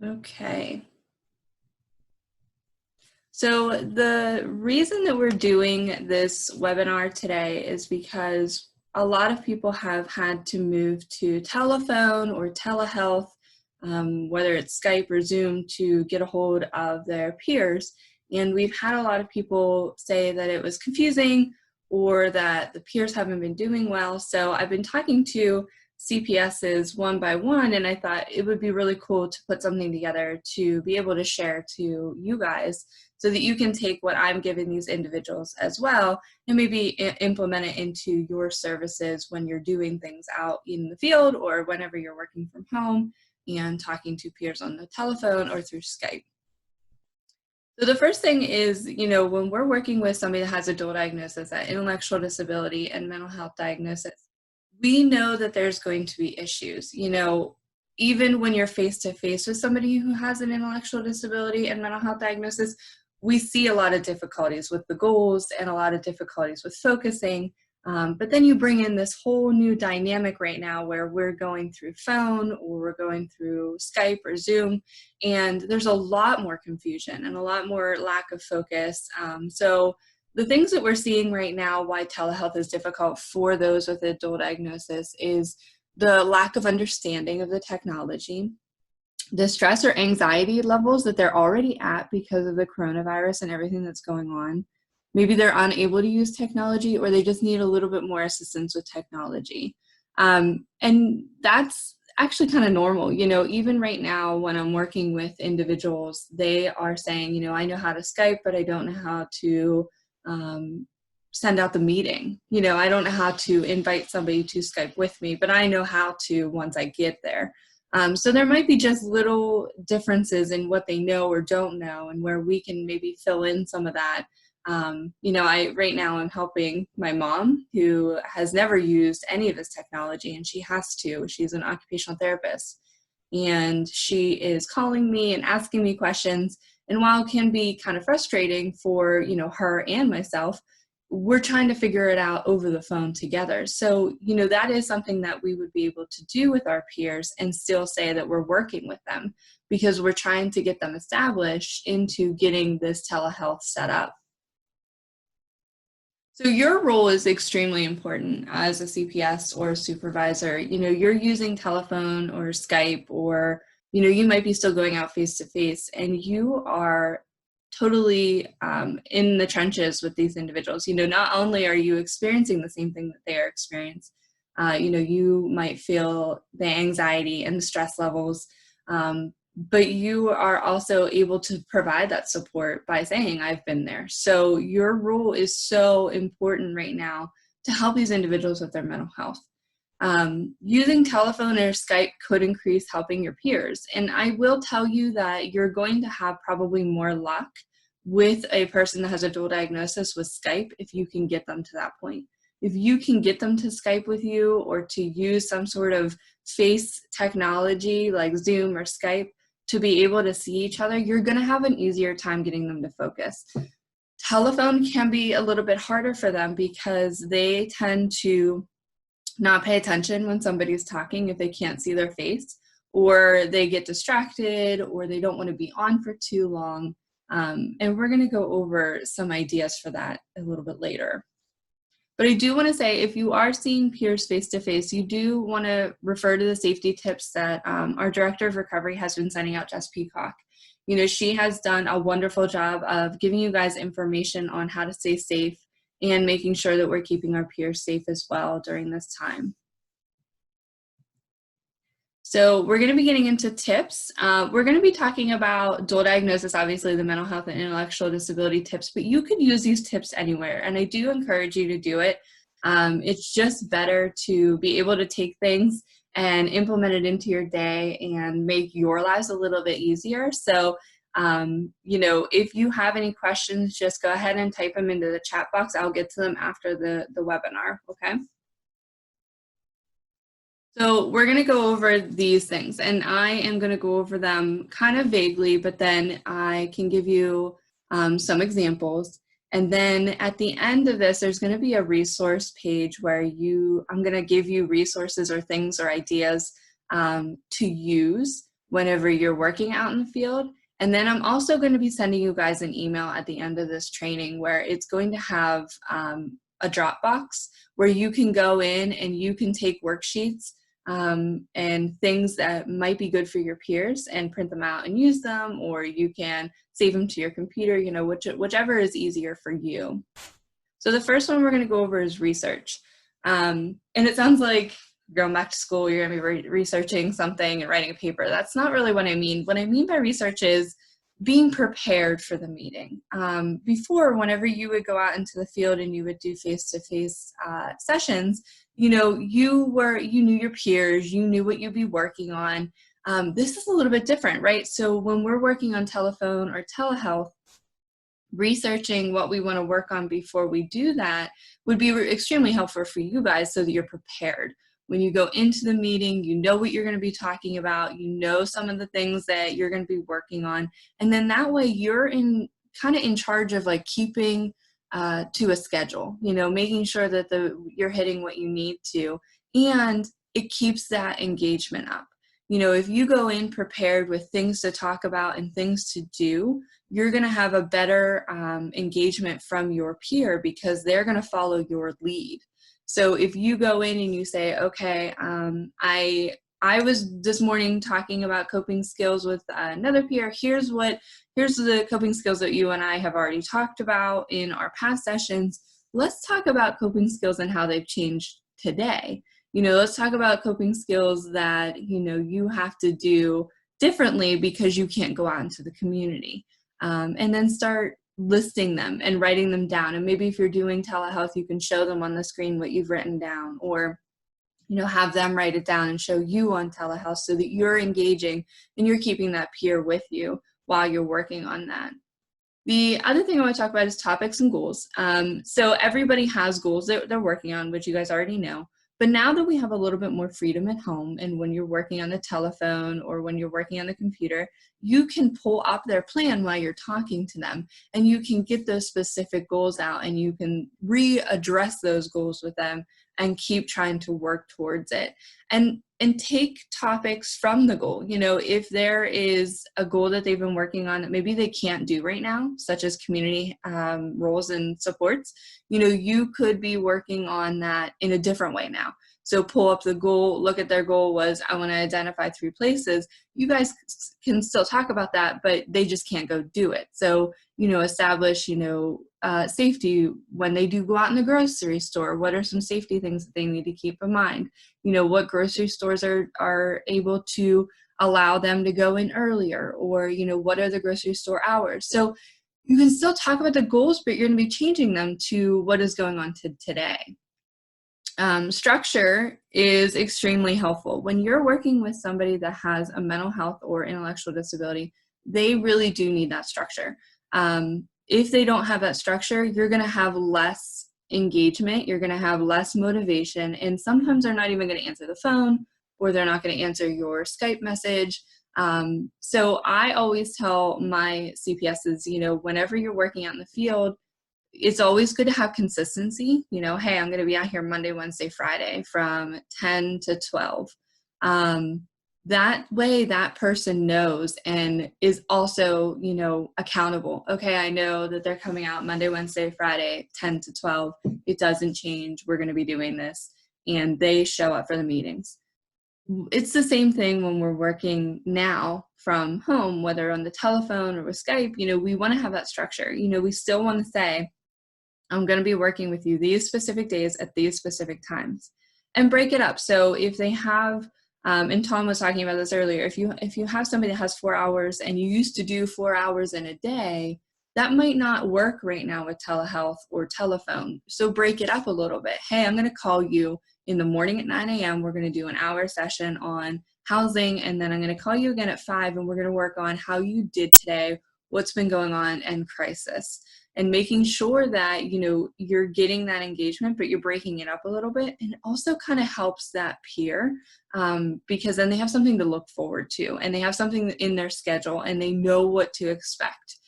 Okay. So the reason that we're doing this webinar today is because a lot of people have had to move to telephone or telehealth, whether it's Skype or Zoom, to get a hold of their peers. And we've had a lot of people say that it was confusing or that the peers haven't been doing well. So I've been talking to CPSs one by one, and I thought it would be really cool to put something together to be able to share to you guys so that you can take what I'm giving these individuals as well and maybe implement it into your services when you're doing things out in the field or whenever you're working from home and talking to peers on the telephone or through Skype. So the first thing is, when we're working with somebody that has a dual diagnosis, that intellectual disability and mental health diagnosis, we know that there's going to be issues. Even when you're face to face with somebody who has an intellectual disability and mental health diagnosis, we see a lot of difficulties with the goals and a lot of difficulties with focusing. But then you bring in this whole new dynamic right now where we're going through phone or we're going through Skype or Zoom, and there's a lot more confusion and a lot more lack of focus. So the things that we're seeing right now, why telehealth is difficult for those with a dual diagnosis, is the lack of understanding of the technology, the stress or anxiety levels that they're already at because of the coronavirus and everything that's going on. Maybe they're unable to use technology, or they just need a little bit more assistance with technology. And that's actually kind of normal. Even right now when I'm working with individuals, they are saying, I know how to Skype, but I don't know how to send out the meeting. I don't know how to invite somebody to Skype with me, but I know how to once I get there. So there might be just little differences in what they know or don't know, and where we can maybe fill in some of that. Right now I'm helping my mom, who has never used any of this technology, and she has to. She's an occupational therapist, and she is calling me and asking me questions. And while it can be kind of frustrating for her and myself, we're trying to figure it out over the phone together. So that is something that we would be able to do with our peers and still say that we're working with them, because we're trying to get them established into getting this telehealth set up. So your role is extremely important as a CPS or a supervisor. You're using telephone or Skype, or you might be still going out face to face, and you are totally in the trenches with these individuals. Not only are you experiencing the same thing that they are experiencing, you might feel the anxiety and the stress levels, but you are also able to provide that support by saying, I've been there. So your role is so important right now to help these individuals with their mental health. Using telephone or Skype could increase helping your peers. And I will tell you that you're going to have probably more luck with a person that has a dual diagnosis with Skype if you can get them to that point. If you can get them to Skype with you, or to use some sort of face technology like Zoom or Skype to be able to see each other, you're going to have an easier time getting them to focus. Telephone can be a little bit harder for them because they tend to not pay attention when somebody's talking if they can't see their face, or they get distracted, or they don't want to be on for too long. And we're going to go over some ideas for that a little bit later. But I do want to say, if you are seeing peers face-to-face, you do want to refer to the safety tips that our Director of Recovery has been sending out, Jess Peacock. She has done a wonderful job of giving you guys information on how to stay safe and making sure that we're keeping our peers safe as well during this time. So we're going to be getting into tips. We're going to be talking about dual diagnosis, obviously the mental health and intellectual disability tips, but you could use these tips anywhere, and I do encourage you to do it. It's just better to be able to take things and implement it into your day and make your lives a little bit easier. So, if you have any questions, just go ahead and type them into the chat box. I'll get to them after the webinar, okay? So we're going to go over these things, and I am going to go over them kind of vaguely, but then I can give you some examples. And then at the end of this, there's going to be a resource page where I'm going to give you resources or things or ideas to use whenever you're working out in the field. And then I'm also going to be sending you guys an email at the end of this training where it's going to have a Dropbox where you can go in and you can take worksheets and things that might be good for your peers and print them out and use them, or you can save them to your computer, you know, whichever is easier for you. So the first one we're going to go over is research. And it sounds like going back to school, you're going to be researching something and writing a paper. That's not really what I mean. What I mean by research is being prepared for the meeting. Before, whenever you would go out into the field and you would do face-to-face sessions, you know, you knew your peers, you knew what you'd be working on. This is a little bit different, right? So when we're working on telephone or telehealth, researching what we want to work on before we do that would be extremely helpful for you guys so that you're prepared. When you go into the meeting, you know what you're going to be talking about, you know some of the things that you're going to be working on, and then that way you're kind of in charge of like keeping to a schedule, you know, making sure that you're hitting what you need to, and it keeps that engagement up. You know, if you go in prepared with things to talk about and things to do, you're going to have a better engagement from your peer because they're going to follow your lead. So if you go in and you say, okay, I was this morning talking about coping skills with another peer. Here's the coping skills that you and I have already talked about in our past sessions. Let's talk about coping skills and how they've changed today. You know, let's talk about coping skills that, you know, you have to do differently because you can't go out into the community. And then start listing them and writing them down. And maybe if you're doing telehealth, you can show them on the screen what you've written down, or, you know, have them write it down and show you on telehealth so that you're engaging and you're keeping that peer with you while you're working on that. The other thing I want to talk about is topics and goals. So everybody has goals that they're working on, which you guys already know. But now that we have a little bit more freedom at home, and when you're working on the telephone or when you're working on the computer, you can pull up their plan while you're talking to them, and you can get those specific goals out, and you can readdress those goals with them and keep trying to work towards it. And take topics from the goal. You know, if there is a goal that they've been working on that maybe they can't do right now, such as community roles and supports, you know, you could be working on that in a different way now. So pull up the goal, look at their goal was, I want to identify 3 places. You guys can still talk about that, but they just can't go do it. So, you know, establish, you know, safety when they do go out in the grocery store. What are some safety things that they need to keep in mind? You know, what grocery stores are able to allow them to go in earlier, or, you know, what are the grocery store hours? So you can still talk about the goals, but you're going to be changing them to what is going on today. Structure is extremely helpful. When you're working with somebody that has a mental health or intellectual disability, they really do need that structure. If they don't have that structure, you're going to have less engagement, you're going to have less motivation, and sometimes they're not even going to answer the phone, or they're not going to answer your Skype message. So I always tell my CPSs, you know, whenever you're working out in the field, it's always good to have consistency. You know, hey, I'm going to be out here Monday, Wednesday, Friday from 10 to 12. That way that person knows and is also, you know, accountable. Okay, I know that they're coming out Monday, Wednesday, Friday, 10 to 12. It doesn't change. We're going to be doing this. And they show up for the meetings. It's the same thing when we're working now from home, whether on the telephone or with Skype. You know, we want to have that structure. You know, we still want to say, I'm going to be working with you these specific days at these specific times, and break it up. So if they have, and Tom was talking about this earlier, if you have somebody that has 4 hours and you used to do 4 hours in a day, that might not work right now with telehealth or telephone. So break it up a little bit. Hey, I'm going to call you in the morning at 9 a.m. We're going to do an hour session on housing, and then I'm going to call you again at 5, and we're going to work on how you did today, what's been going on, and crisis. And making sure that, you know, you're getting that engagement, but you're breaking it up a little bit. And it also kind of helps that peer because then they have something to look forward to, and they have something in their schedule, and they know what to expect.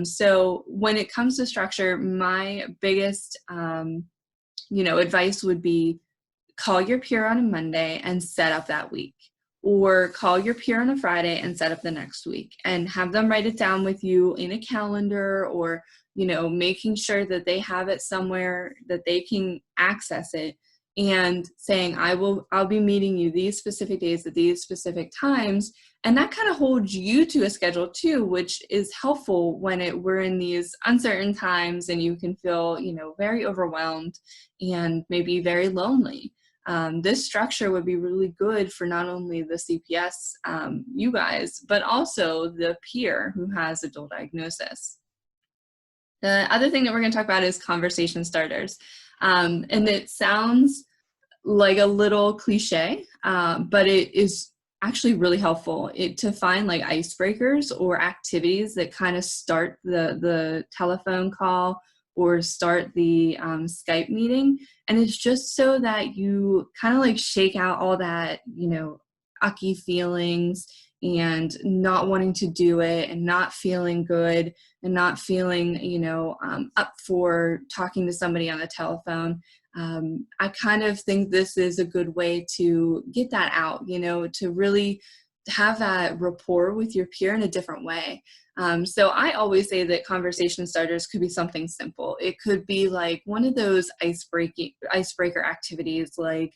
So when it comes to structure, my biggest, you know, advice would be call your peer on a Monday and set up that week. or call your peer on a Friday and set up the next week and have them write it down with you in a calendar, or, you know, making sure that they have it somewhere that they can access it, and saying, I'll be meeting you these specific days at these specific times. And that kind of holds you to a schedule too, which is helpful when we're in these uncertain times and you can feel, you know, very overwhelmed and maybe very lonely. This structure would be really good for not only the CPS, you guys, but also the peer who has a dual diagnosis. The other thing that we're going to talk about is conversation starters. And it sounds like a little cliche, but it is actually really helpful to find like icebreakers or activities that kind of start the telephone call or start the Skype meeting. And it's just so that you kind of like shake out all that, you know, ucky feelings and not wanting to do it and not feeling good and not feeling, you know, up for talking to somebody on the telephone. I kind of think this is a good way to get that out, you know, to really have that rapport with your peer in a different way. So I always say that conversation starters could be something simple. It could be like one of those icebreaker activities, like,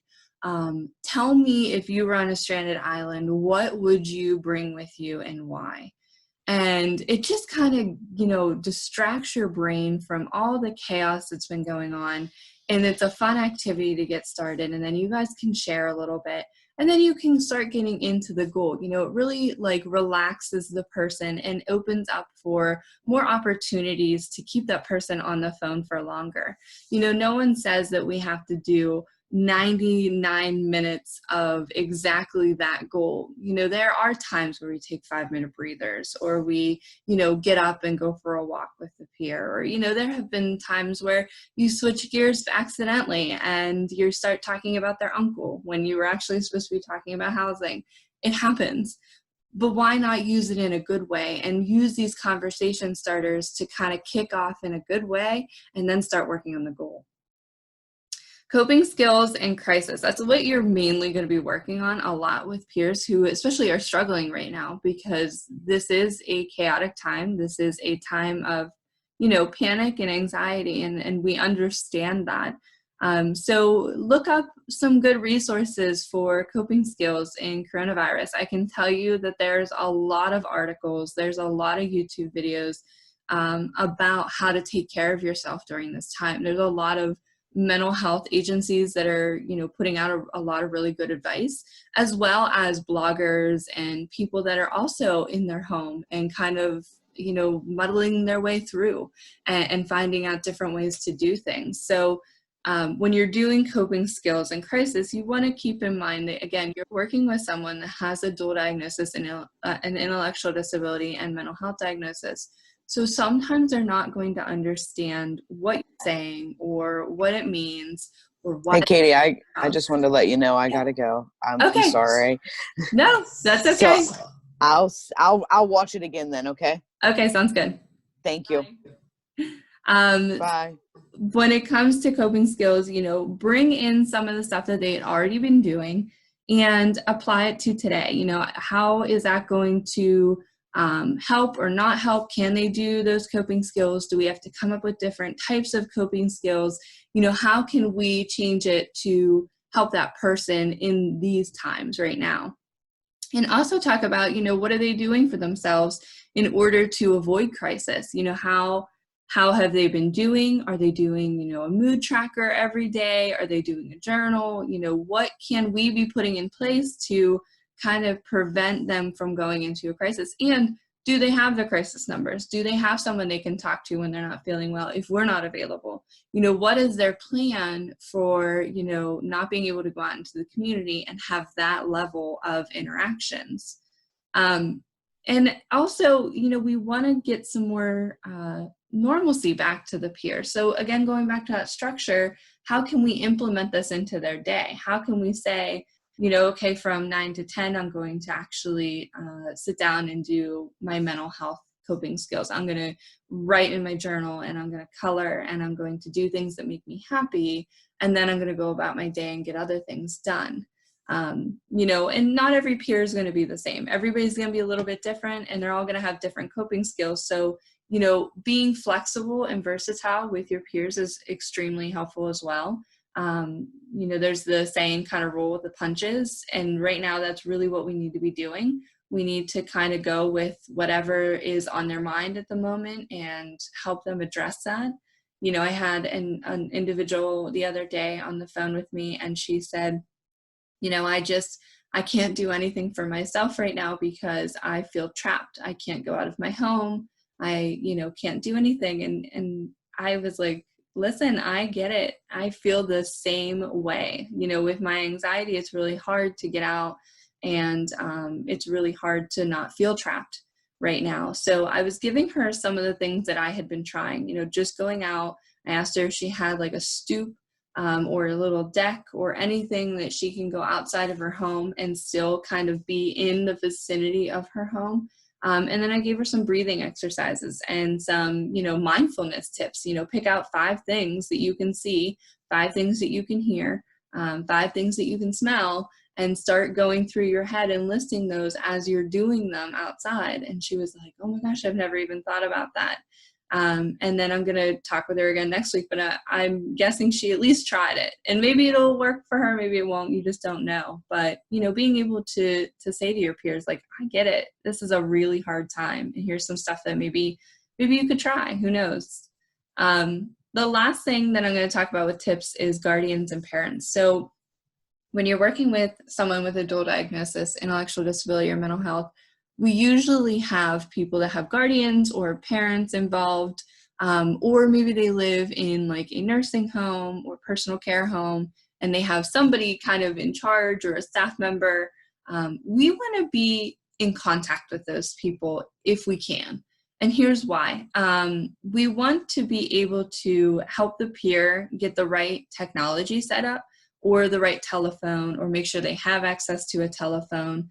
tell me, if you were on a stranded island, what would you bring with you and why? And it just kind of, you know, distracts your brain from all the chaos that's been going on. And it's a fun activity to get started. And then you guys can share a little bit. And then you can start getting into the goal. You know, it really like relaxes the person and opens up for more opportunities to keep that person on the phone for longer. You know, no one says that we have to do 99 minutes of exactly that goal. You know, there are times where we take 5-minute breathers, or we, you know, get up and go for a walk with the peer, or, you know, there have been times where you switch gears accidentally and you start talking about their uncle when you were actually supposed to be talking about housing. It happens. But why not use it in a good way and use these conversation starters to kind of kick off in a good way and then start working on the goal. Coping skills and crisis. That's what you're mainly going to be working on a lot with peers who especially are struggling right now, because this is a chaotic time. This is a time of, you know, panic and anxiety, and we understand that. So look up some good resources for coping skills in coronavirus. I can tell you that there's a lot of articles, there's a lot of YouTube videos about how to take care of yourself during this time. There's a lot of mental health agencies that are, you know, putting out a lot of really good advice, as well as bloggers and people that are also in their home and kind of, you know, muddling their way through and finding out different ways to do things. So when you're doing coping skills and crisis, you want to keep in mind that, again, you're working with someone that has a dual diagnosis, an intellectual disability and mental health diagnosis. So sometimes they're not going to understand what you're saying or what it means or why. Hey, Katie, I just wanted to let you know I gotta go. I'm Okay. sorry. No, that's okay. So I'll watch it again then. Okay. Okay, sounds good. Thank you. Bye. When it comes to coping skills, you know, bring in some of the stuff that they had already been doing and apply it to today. You know, how is that going to help or not help? Can they do those coping skills? Do we have to come up with different types of coping skills? You know, how can we change it to help that person in these times right now? And also talk about, you know, what are they doing for themselves in order to avoid crisis? You know, how have they been doing? Are they doing, you know, a mood tracker every day? Are they doing a journal? You know, what can we be putting in place to kind of prevent them from going into a crisis? And do they have the crisis numbers? Do they have someone they can talk to when they're not feeling well if we're not available? You know, what is their plan for, you know, not being able to go out into the community and have that level of interactions? And also, you know, we want to get some more normalcy back to the peer. So again, going back to that structure, how can we implement this into their day? How can we say, you know, okay, from 9 to 10, I'm going to actually sit down and do my mental health coping skills. I'm going to write in my journal, and I'm going to color, and I'm going to do things that make me happy. And then I'm going to go about my day and get other things done. You know, and not every peer is going to be the same. Everybody's going to be a little bit different, and they're all going to have different coping skills. So, you know, being flexible and versatile with your peers is extremely helpful as well. You know, there's the saying, kind of roll with the punches. And right now, that's really what we need to be doing. We need to kind of go with whatever is on their mind at the moment and help them address that. You know, I had an individual the other day on the phone with me, and she said, you know, I can't do anything for myself right now because I feel trapped. I can't go out of my home. I, you know, can't do anything. And I was like, listen, I get it. I feel the same way. You know, with my anxiety, it's really hard to get out, and it's really hard to not feel trapped right now. So I was giving her some of the things that I had been trying, you know, just going out. I asked her if she had like a stoop or a little deck or anything that she can go outside of her home and still kind of be in the vicinity of her home. And then I gave her some breathing exercises and some, you know, mindfulness tips. You know, pick out 5 things that you can see, 5 things that you can hear, 5 things that you can smell, and start going through your head and listing those as you're doing them outside. And she was like, oh my gosh, I've never even thought about that. And then I'm going to talk with her again next week, but I'm guessing she at least tried it, and maybe it'll work for her. Maybe it won't. You just don't know. But, you know, being able to say to your peers, like, I get it. This is a really hard time. And here's some stuff that maybe you could try. Who knows? The last thing that I'm going to talk about with tips is guardians and parents. So when you're working with someone with a dual diagnosis, intellectual disability or mental health, we usually have people that have guardians or parents involved, or maybe they live in like a nursing home or personal care home, and they have somebody kind of in charge or a staff member. We want to be in contact with those people if we can. And here's why. We want to be able to help the peer get the right technology set up, or the right telephone, or make sure they have access to a telephone.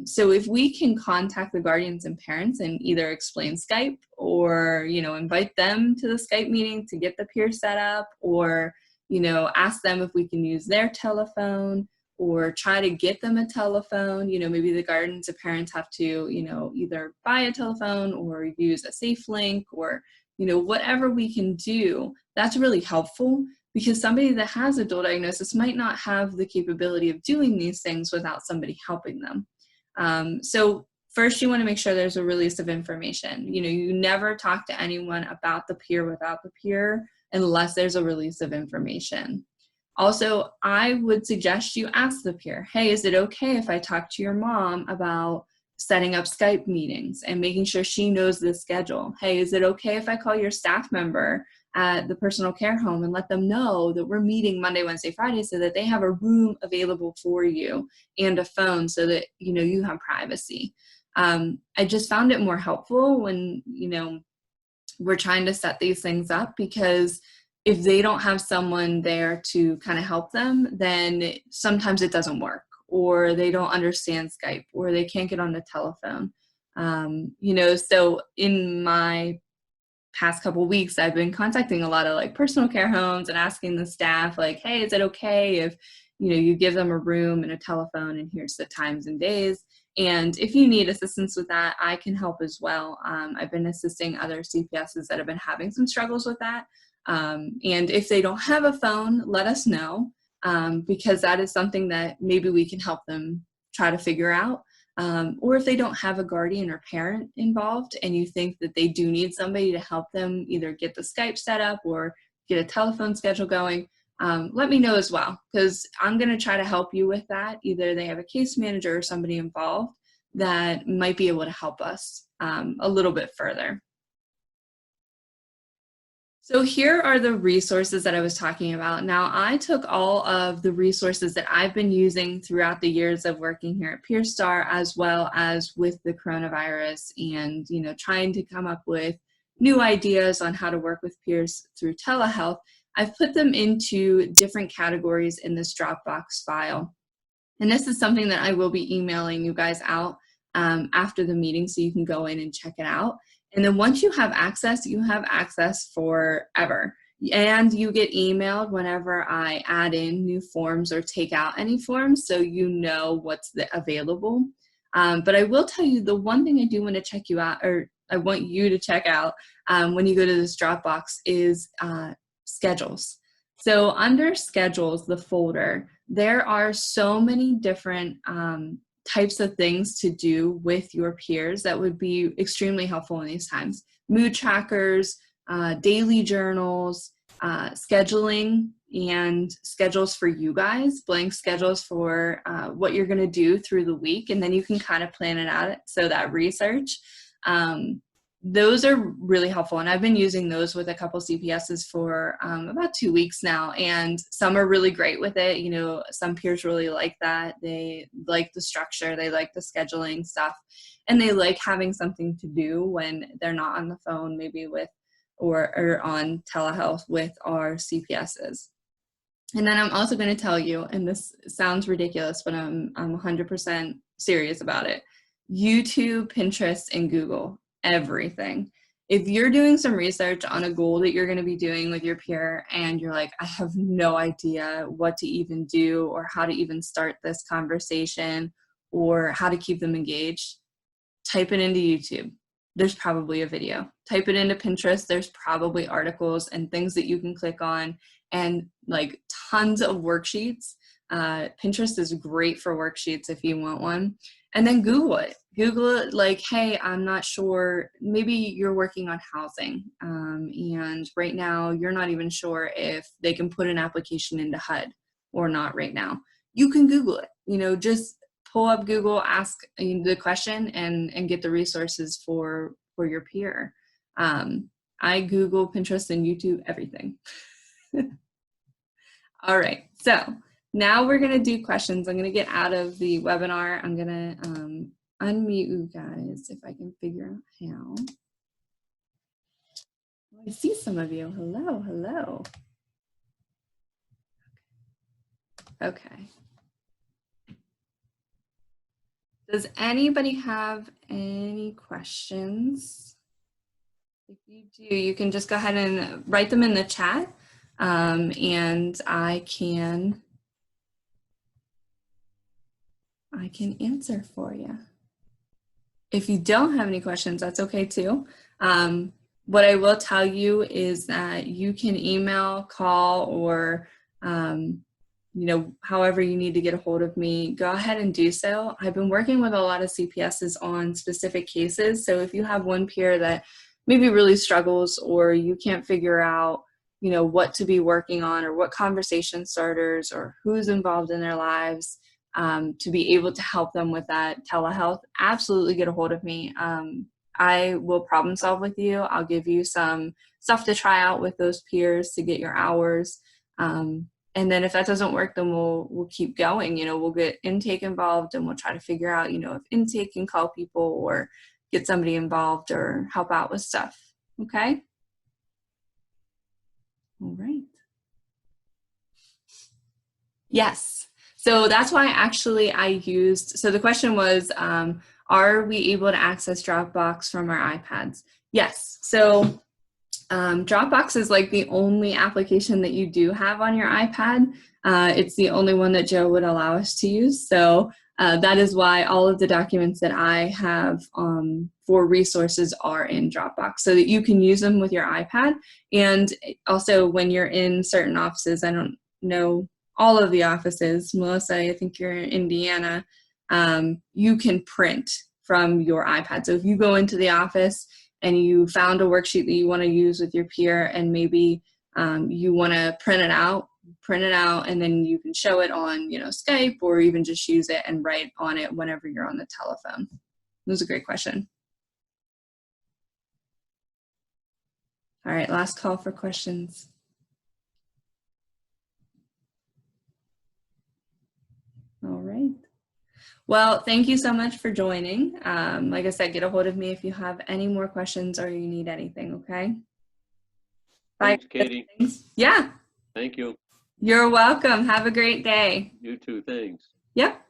So if we can contact the guardians and parents and either explain Skype, or, you know, invite them to the Skype meeting to get the peer set up, or, you know, ask them if we can use their telephone, or try to get them a telephone. You know, maybe the guardians and parents have to, you know, either buy a telephone or use a safe link, or, you know, whatever we can do, that's really helpful. Because somebody that has a dual diagnosis might not have the capability of doing these things without somebody helping them. So first, you want to make sure there's a release of information. You know, you never talk to anyone about the peer without the peer unless there's a release of information. Also, I would suggest you ask the peer, hey, is it okay if I talk to your mom about setting up Skype meetings and making sure she knows the schedule? Hey, is it okay if I call your staff member at the personal care home and let them know that we're meeting Monday, Wednesday, Friday, so that they have a room available for you and a phone, so that, you know, you have privacy? I just found it more helpful when, you know, we're trying to set these things up, because if they don't have someone there to kind of help them, then sometimes it doesn't work, or they don't understand Skype, or they can't get on the telephone. You know, so in my past couple of weeks, I've been contacting a lot of like personal care homes and asking the staff, like, hey, is it okay if, you know, you give them a room and a telephone, and here's the times and days. And if you need assistance with that, I can help as well. I've been assisting other CPSs that have been having some struggles with that. And if they don't have a phone, let us know, because that is something that maybe we can help them try to figure out. Or if they don't have a guardian or parent involved, and you think that they do need somebody to help them either get the Skype set up or get a telephone schedule going, let me know as well, because I'm going to try to help you with that. Either they have a case manager or somebody involved that might be able to help us a little bit further. So here are the resources that I was talking about. Now, I took all of the resources that I've been using throughout the years of working here at PeerStar, as well as with the coronavirus, and, you know, trying to come up with new ideas on how to work with peers through telehealth. I've put them into different categories in this Dropbox file. And this is something that I will be emailing you guys out after the meeting, so you can go in and check it out. And then once you have access forever. And you get emailed whenever I add in new forms or take out any forms, so you know what's available. But I will tell you, the one thing I do want to check you out, or I want you to check out when you go to this Dropbox, is schedules. So under schedules, the folder, there are so many different types of things to do with your peers that would be extremely helpful in these times. Mood trackers, daily journals, scheduling, and schedules for you guys, blank schedules for what you're going to do through the week, and then you can kind of plan it out. So that research, those are really helpful, and I've been using those with a couple CPSs for about 2 weeks now, and some are really great with it. You know, some peers really like that. They like the structure, they like the scheduling stuff, and they like having something to do when they're not on the phone, maybe with or on telehealth with our CPSs. And then I'm also going to tell you, and this sounds ridiculous, but I'm 100% serious about it. YouTube, Pinterest, and Google, everything. If you're doing some research on a goal that you're going to be doing with your peer and you're like, I have no idea what to even do or how to even start this conversation or how to keep them engaged, type it into YouTube. There's probably a video. Type it into Pinterest. There's probably articles and things that you can click on, and like tons of worksheets. Pinterest is great for worksheets if you want one. And then Google it. Google it like, hey, I'm not sure, maybe you're working on housing and right now you're not even sure if they can put an application into HUD or not right now. You can Google it, you know, just pull up Google, ask the question, and get the resources for your peer. I Google, Pinterest, and YouTube everything. All right, so now we're gonna do questions. I'm gonna get out of the webinar. I'm gonna unmute you guys if I can figure out how. I see some of you. Hello, hello. Okay. Does anybody have any questions? If you do, you can just go ahead and write them in the chat, and I can answer for you. If you don't have any questions, that's okay too. What I will tell you is that you can email, call, or you know, however you need to get a hold of me, go ahead and do so. I've been working with a lot of CPSs on specific cases. So if you have one peer that maybe really struggles, or you can't figure out, you know, what to be working on, or what conversation starters, or who's involved in their lives, to be able to help them with that telehealth, absolutely get a hold of me. I will problem solve with you. I'll give you some stuff to try out with those peers to get your hours. And then if that doesn't work, then we'll keep going. You know, we'll get intake involved, and we'll try to figure out, you know, if intake can call people or get somebody involved or help out with stuff. Okay? All right. Yes. So that's why actually I used, so the question was, are we able to access Dropbox from our iPads? Yes. So Dropbox is like the only application that you do have on your iPad. It's the only one that Joe would allow us to use. So that is why all of the documents that I have for resources are in Dropbox, so that you can use them with your iPad. And also when you're in certain offices, I don't know all of the offices, Melissa, I think you're in Indiana, you can print from your iPad. So if you go into the office and you found a worksheet that you want to use with your peer, and maybe you want to print it out, and then you can show it on, you know, Skype, or even just use it and write on it whenever you're on the telephone. That was a great question. All right, last call for questions. All right. Well, thank you so much for joining. Like I said, get a hold of me if you have any more questions or you need anything, okay? Bye. Thanks, Katie. Yeah. Thank you. You're welcome. Have a great day. You too. Thanks. Yep.